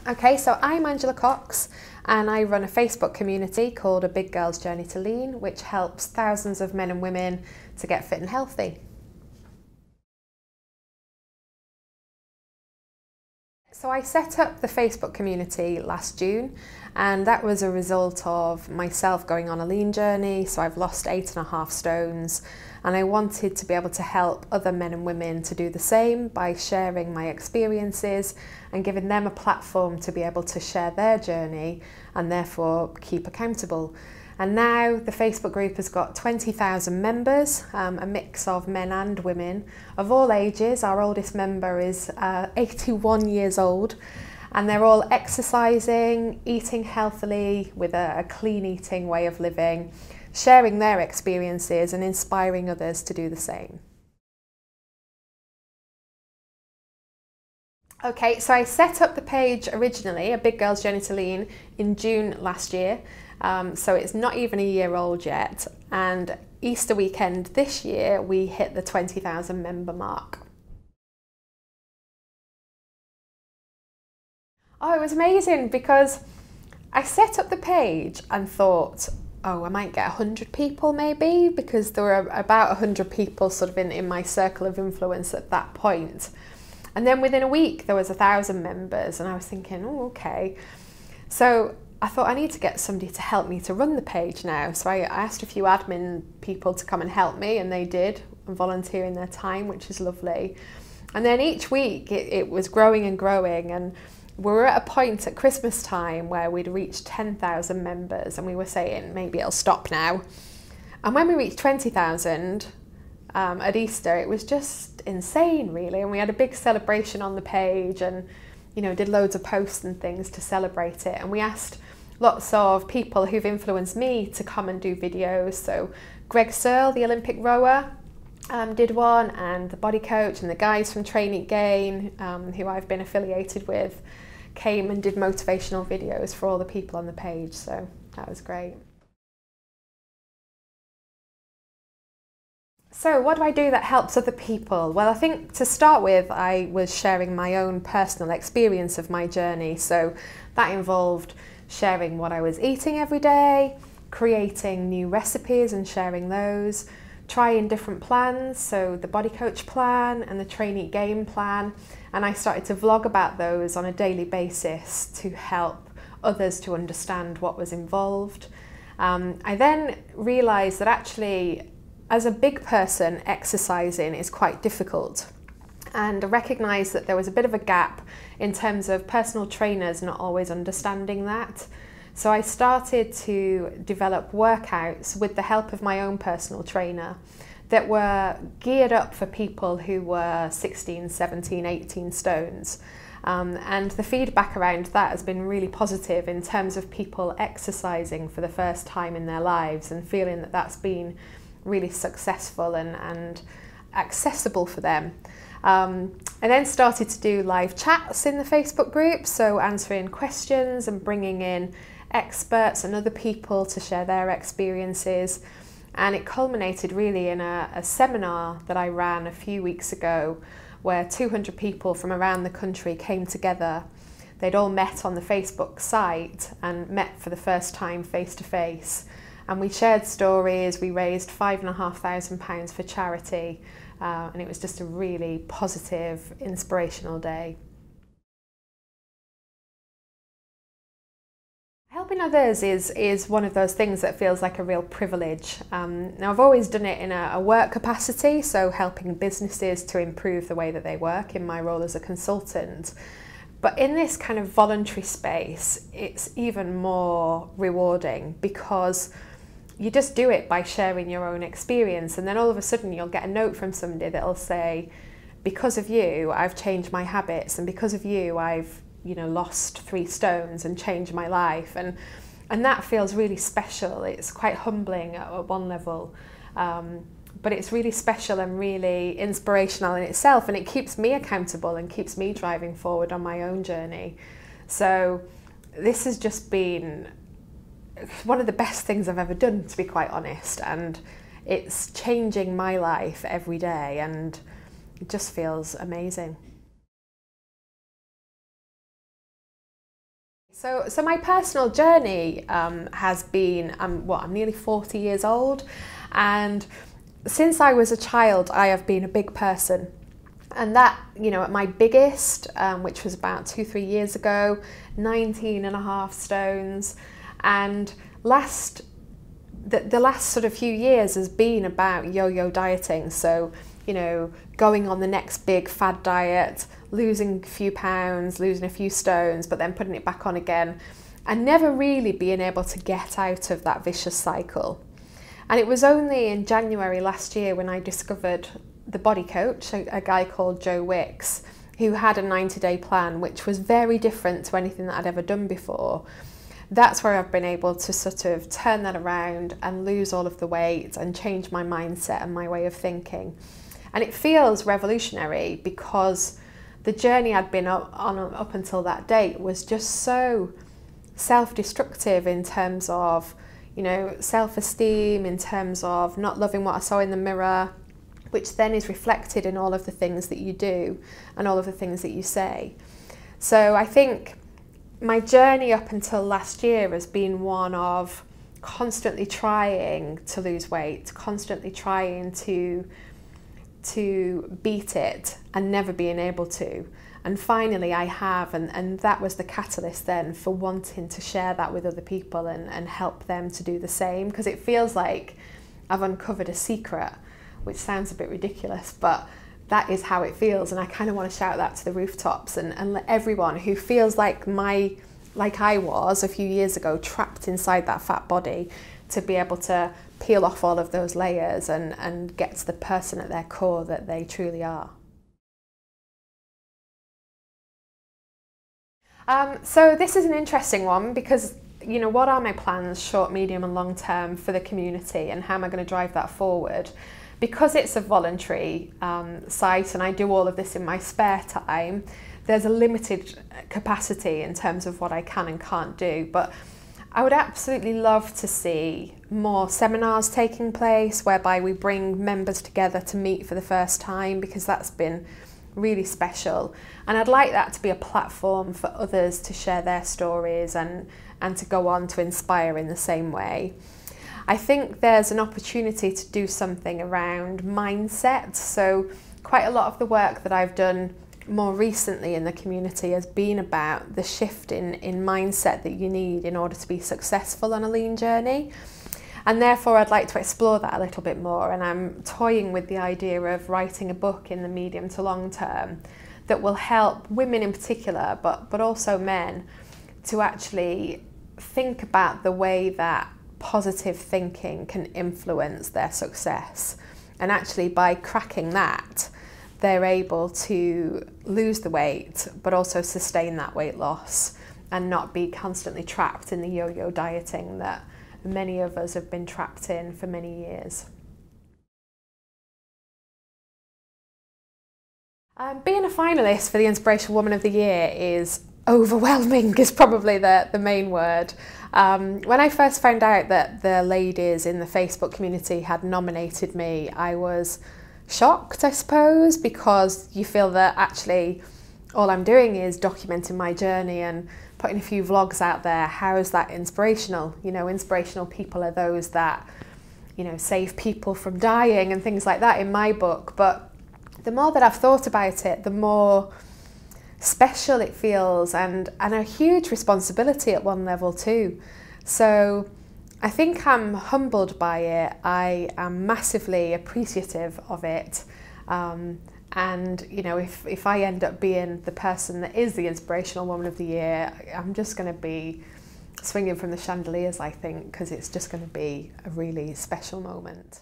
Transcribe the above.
Okay, so I'm Angela Cox and I run a Facebook community called A Big Girl's Journey to Lean, which helps thousands of men and women to get fit and healthy. So I set up the Facebook community last June, and that was a result of myself going on a lean journey. So I've lost 8.5 stones, and I wanted to be able to help other men and women to do the same by sharing my experiences and giving them a platform to be able to share their journey and therefore keep accountable. And now the Facebook group has got 20,000 members, a mix of men and women of all ages. Our oldest member is 81 years old, and they're all exercising, eating healthily with a clean eating way of living, sharing their experiences and inspiring others to do the same. Okay, so I set up the page originally, A Big Girl's Journey to Lean, in June last year. So it's not even a year old yet. And Easter weekend this year, we hit the 20,000 member mark. Oh, it was amazing because I set up the page and thought, oh, I might get 100 people maybe, because there were about 100 people sort of in my circle of influence at that point. And then within a week, there was 1,000 members, and I was thinking, oh, okay. So I thought I need to get somebody to help me to run the page now. So I asked a few admin people to come and help me, and they did, volunteering their time, which is lovely. And then each week it was growing and growing, and we were at a point at Christmas time where we'd reached 10,000 members, and we were saying maybe it'll stop now. And when we reached 20,000 at Easter, it was just insane really, and we had a big celebration on the page, and did loads of posts and things to celebrate it. And we asked lots of people who've influenced me to come and do videos. So Greg Searle, the Olympic rower, did one, and the body coach and the guys from Train Eat Gain, who I've been affiliated with, came and did motivational videos for all the people on the page. So that was great. So what do I do that helps other people? Well, I think to start with, I was sharing my own personal experience of my journey. So that involved sharing what I was eating every day, creating new recipes and sharing those, trying different plans, so the Body Coach plan and the Train Eat Gain plan. And I started to vlog about those on a daily basis to help others to understand what was involved. I then realised that actually, as a big person, exercising is quite difficult, and I recognised that there was a bit of a gap in terms of personal trainers not always understanding that. So I started to develop workouts with the help of my own personal trainer that were geared up for people who were 16, 17, 18 stones. And the feedback around that has been really positive in terms of people exercising for the first time in their lives and feeling that that's been really successful and accessible for them. I then started to do live chats in the Facebook group, so answering questions and bringing in experts and other people to share their experiences. And it culminated really in a seminar that I ran a few weeks ago, where 200 people from around the country came together. They'd all met on the Facebook site and met for the first time face to face. And we shared stories, we raised £5,500 for charity, and it was just a really positive, inspirational day. Helping others is one of those things that feels like a real privilege. Now, I've always done it in a work capacity, so helping businesses to improve the way that they work in my role as a consultant. But in this kind of voluntary space, it's even more rewarding because you just do it by sharing your own experience, and then all of a sudden you'll get a note from somebody that'll say, because of you, I've changed my habits, and because of you, I've lost 3 stones and changed my life. And that feels really special. It's quite humbling at one level, but it's really special and really inspirational in itself, and it keeps me accountable and keeps me driving forward on my own journey. So this has just been one of the best things I've ever done, to be quite honest, and it's changing my life every day, and it just feels amazing. So my personal journey has been, I'm nearly 40 years old, and since I was a child I have been a big person. And that, at my biggest, which was about 2-3 years ago, 19.5 stones, and the last sort of few years has been about yo-yo dieting. So, going on the next big fad diet, losing a few pounds, losing a few stones, but then putting it back on again, and never really being able to get out of that vicious cycle. And it was only in January last year when I discovered the body coach, a guy called Joe Wicks, who had a 90-day plan, which was very different to anything that I'd ever done before. That's where I've been able to sort of turn that around and lose all of the weight and change my mindset and my way of thinking. And it feels revolutionary because the journey I'd been on up until that date was just so self-destructive in terms of, self-esteem, in terms of not loving what I saw in the mirror, which then is reflected in all of the things that you do and all of the things that you say. So I think my journey up until last year has been one of constantly trying to lose weight, constantly trying to beat it and never being able to. And finally I have, and that was the catalyst then for wanting to share that with other people and help them to do the same, because it feels like I've uncovered a secret, which sounds a bit ridiculous, but that is how it feels. And I kind of want to shout that to the rooftops and let everyone who feels like I was a few years ago, trapped inside that fat body, to be able to peel off all of those layers and get to the person at their core that they truly are. So this is an interesting one because, what are my plans, short, medium and long term, for the community, and how am I going to drive that forward? Because it's a voluntary site and I do all of this in my spare time, there's a limited capacity in terms of what I can and can't do. But I would absolutely love to see more seminars taking place whereby we bring members together to meet for the first time, because that's been really special. And I'd like that to be a platform for others to share their stories and to go on to inspire in the same way. I think there's an opportunity to do something around mindset. So quite a lot of the work that I've done more recently in the community has been about the shift in mindset that you need in order to be successful on a lean journey. And therefore I'd like to explore that a little bit more, and I'm toying with the idea of writing a book in the medium to long term that will help women in particular, but also men, to actually think about the way that positive thinking can influence their success. And actually by cracking that, they're able to lose the weight, but also sustain that weight loss and not be constantly trapped in the yo-yo dieting that many of us have been trapped in for many years. Being a finalist for the Inspirational Woman of the Year is overwhelming, is probably the main word. When I first found out that the ladies in the Facebook community had nominated me, I was shocked, I suppose, because you feel that actually all I'm doing is documenting my journey and putting a few vlogs out there. How is that inspirational? Inspirational people are those that, save people from dying and things like that in my book. But the more that I've thought about it, the more special it feels, and a huge responsibility at one level too. So I think I'm humbled by it. I am massively appreciative of it. And if I end up being the person that is the Inspirational Woman of the Year, I'm just going to be swinging from the chandeliers, I think, because it's just going to be a really special moment.